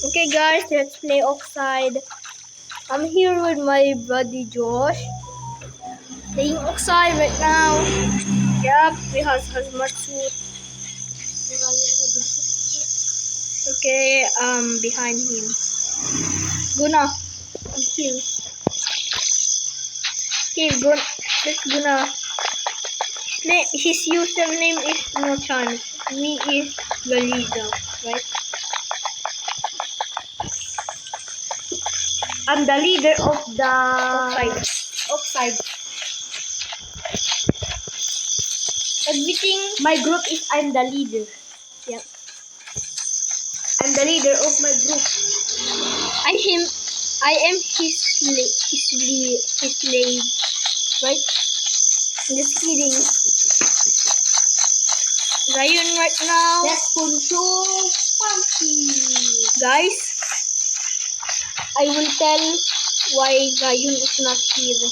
Okay guys, let's play Oxide. I'm here with my buddy Josh. Playing Oxide right now. Yep, we have hazmat suit. Okay, behind him. Guna. I'm here. Okay, Guna. Let's Guna. His username is No Chance. Me is Galida, right? I'm the leader of the Oxide. Everything. My group is I'm the leader. Yep. I'm the leader of my group. I am his slave, right? Just kidding. Ryan right now. That's Poncho Pumpkin. Guys, I will tell why Ryan is not here.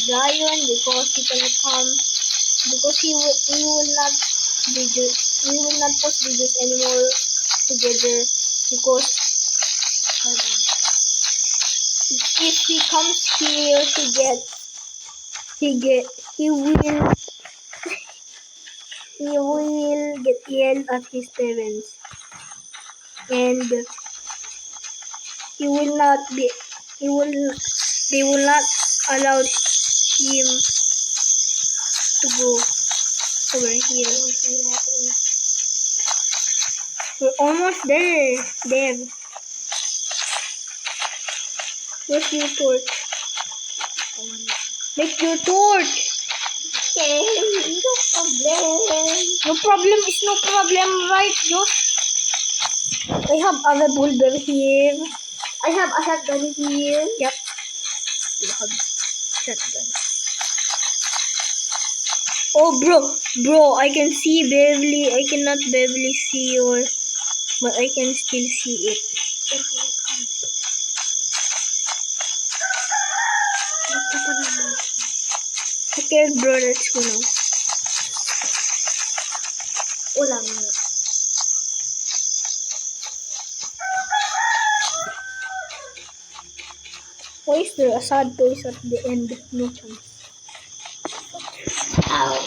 Ryan, because he cannot come, because we will not post videos anymore together, because if he comes here he will get yelled at his parents, and they will not allow him to go over here. We're almost there. Where's your torch? Make your torch. Okay, no problem. No problem is no problem, right, Josh? I have other bulber here. I have a shotgun here. Yep. You have shotgun. Oh, bro, I can see barely. I cannot barely see but I can still see it. Okay, bro, let's go now. Ulang. Why is there a sad face at the end? No chance. Ow.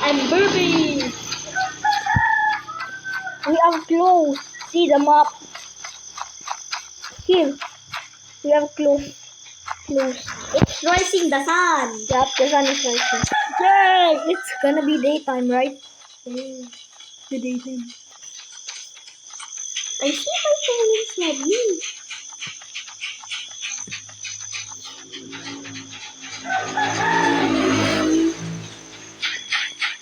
I'm burping. We have close. See the map. Here. We have close. It's rising the sun. Yep, the sun is rising. Yay! It's gonna be daytime, right? The daytime. I see my parents love me.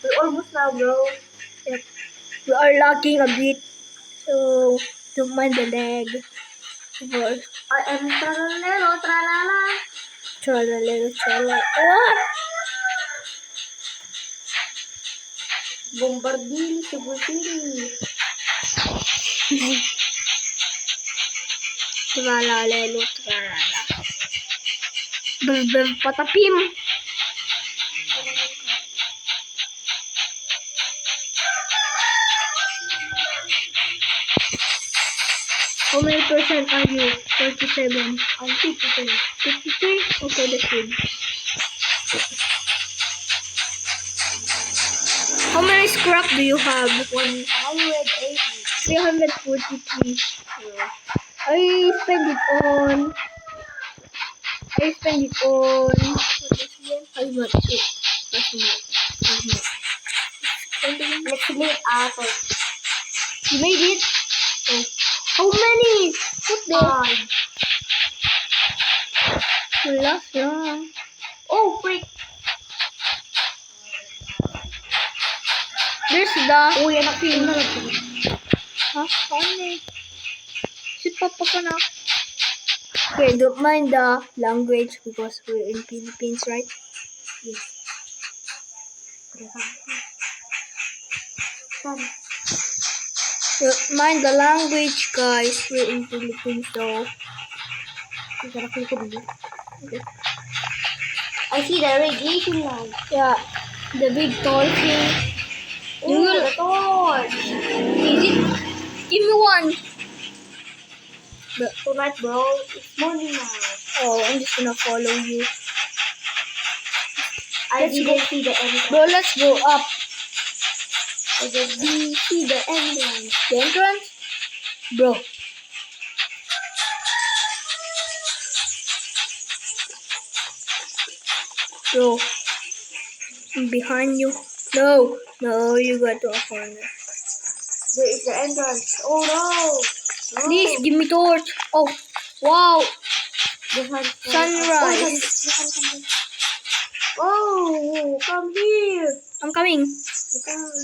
We're almost now, bro. Yep. We are lagging a bit, so don't mind the lag. I am tralala, tralala. Tralala. What? Bombardini, Cebu City. Tralala. Patapim. How many percent are you? 37. I'm 53. 53? Okay, that's good. How many scrap do you have? 180. 343. I spend it on. How much? Let's make apple. You made it? Oh. How many? What the? 5. Wala lang. Oh, freak. There's the... Oh, yan ang pin. Huh? Ano? Si Papa ka na. Okay, don't mind the language because we're in Philippines, right? Yes. Don't mind the language, guys. We're in Philippines, though. I see the radiation line. Yeah, the big tall thing. Oh, the torch. on. Tonight, bro. It's morning now. Oh, I'm just gonna follow you. I Let's didn't go. see the entrance. Bro, let's go up. I didn't see the entrance. The entrance? Bro. Bro. I'm behind you. No. No, you got to a corner. There is the entrance. Oh no! No. Please, give me torch. Oh, wow. The sun. Sunrise. Oh, come here. I'm coming.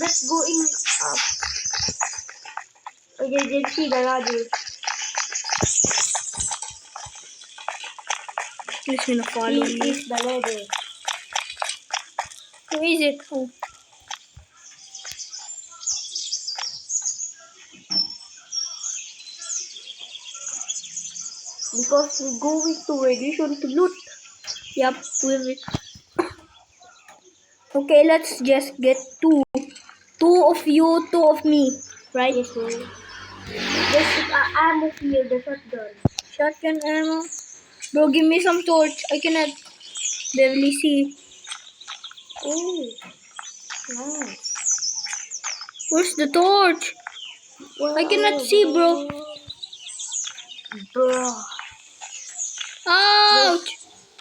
Let's go in up. I didn't see the ladder. He's gonna follow This me. is the ladder. Who is it? Oh. Because we're going to radiation to loot. Yep, we will. Okay, let's just get two. Two of you, two of me. Right? Yes, bro. This is ammo here, the shotgun. Shotgun ammo. Bro, give me some torch. I cannot barely see. Oh, nice. Where's the torch? I cannot see, bro. Bro. Ouch!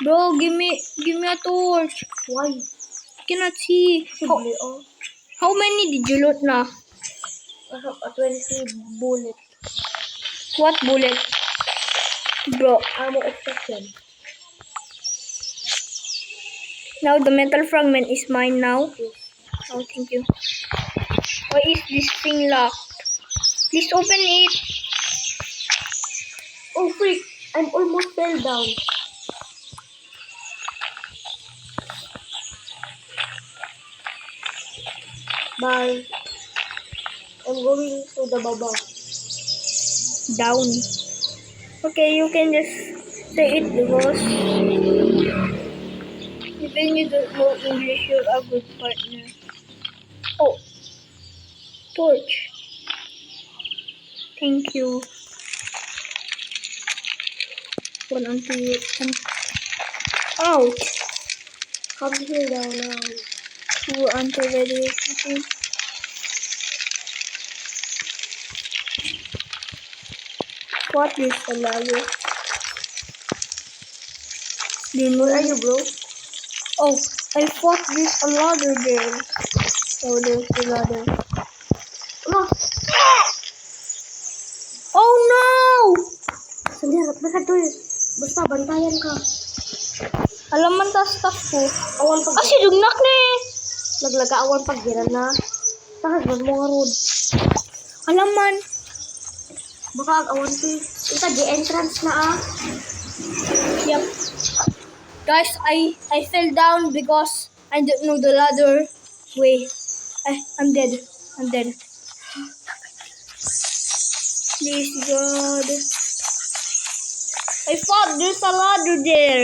Bro, give me a torch. Why? I cannot see. Simply, oh. How many did you loot now? I have a 20 bullet. What bullet? Bro, Ammo extraction. now the metal fragment is mine now. Yes. Oh, thank you. Why is this thing locked? Please open it. Oh, freak. I'm almost fell down. Bye. I'm going to the baba. Down. Okay, you can just say it because even you don't know English, you're a good partner. Oh, torch. Thank you. One until you. Ouch. Come here now. Two until radiation. What is the ladder? Where are you, bro? Oh, I thought there's a ladder there. Oh, there's the ladder. Oh, Oh no! sandira. Nakatoy. Basta bantayan ka. Alam man ta stuff ko. Awan pag... Ah, si Dugnak na eh! Naglaga awan pag giran na. Tahas mo nga road. Alam man. Baka ag-awan ko eh. Ita, di entrance na ah. Yep. Guys, I fell down because I don't know the ladder way. I'm dead. I'm dead. Please, God. I thought there's a ladder there.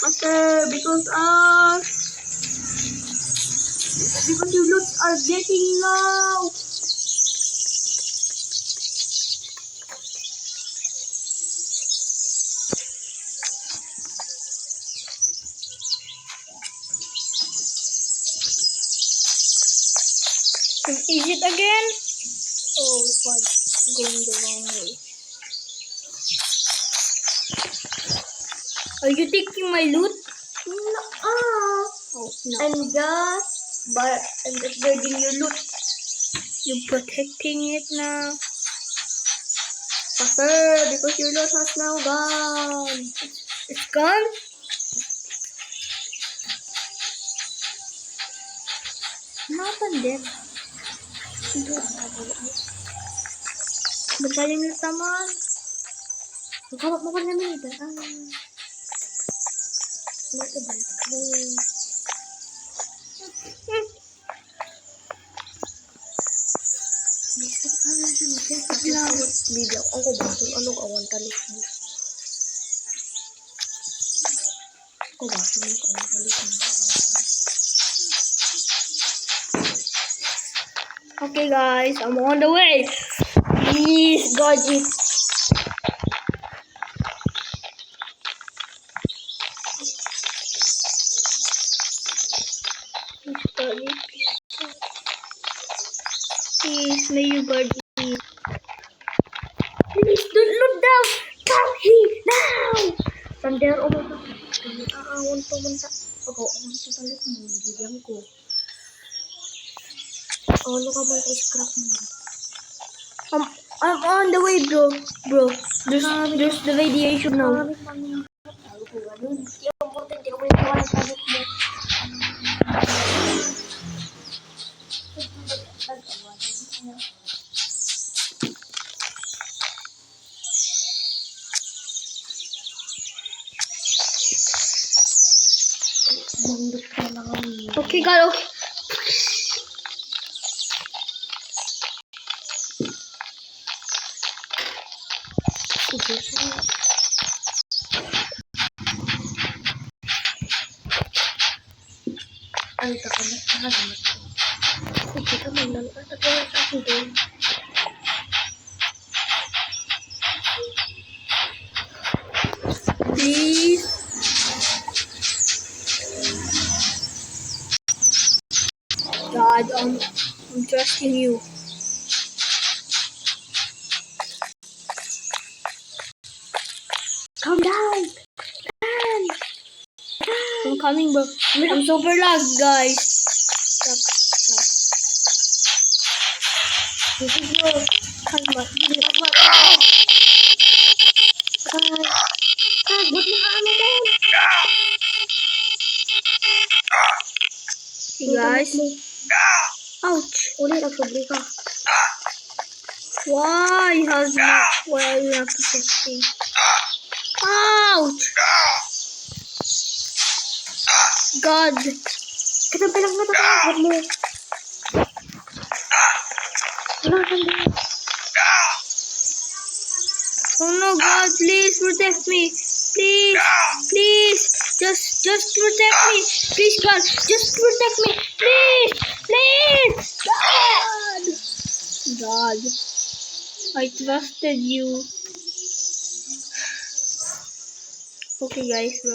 Master, because your loots are getting low. Is it again? Oh, God. I'm going the wrong way. Are you taking my loot? No, Oh, no. I'm just guarding your loot. You're protecting it now. Master, because your loot has now gone. It's gone? Ano happened there? Magaling na taman. Magkawak mo ko namin ito. Mata ba? Video. Ang kubasun. Anong awan talit mo? Kubasun. Anong awan talit mo? Okay, guys, I'm on the way. Please, God, it. Please, God, it. Please, may you guard me. Please, don't look down. Come here now. From there, oh my God. Aawon pumunta. Pag-aawon sa balik mo, bigyan ko. Ano ka man sa scrap mo? I'm on the way, bro. Bro, there's the radiation now. Maraming mga tao ko. Ano? Hindi ako punta. Hindi ako yung wala sa mo. Bundok ka na kami. Okay, God, okay. Ay, taka na. Nakagamit ko. Sige ka man lang. Tatagawa sa akin doon. Please. God, I'm trusting you. Calm down. I'm coming, bro. I'm super lagged, guys. Stop. This is your kalma. Kalma. Kagot na ano doon. Hey, guys. Ouch. Uli, nagsobri ka. Why are you not protecting? Ouch. God. Katampi lang na tatawag mo. Wala kang doon. Oh no, God, please protect me. Please, please, just protect me. Please, God, just protect me. Please, please, God. God, I trusted you. Okay, guys, bye.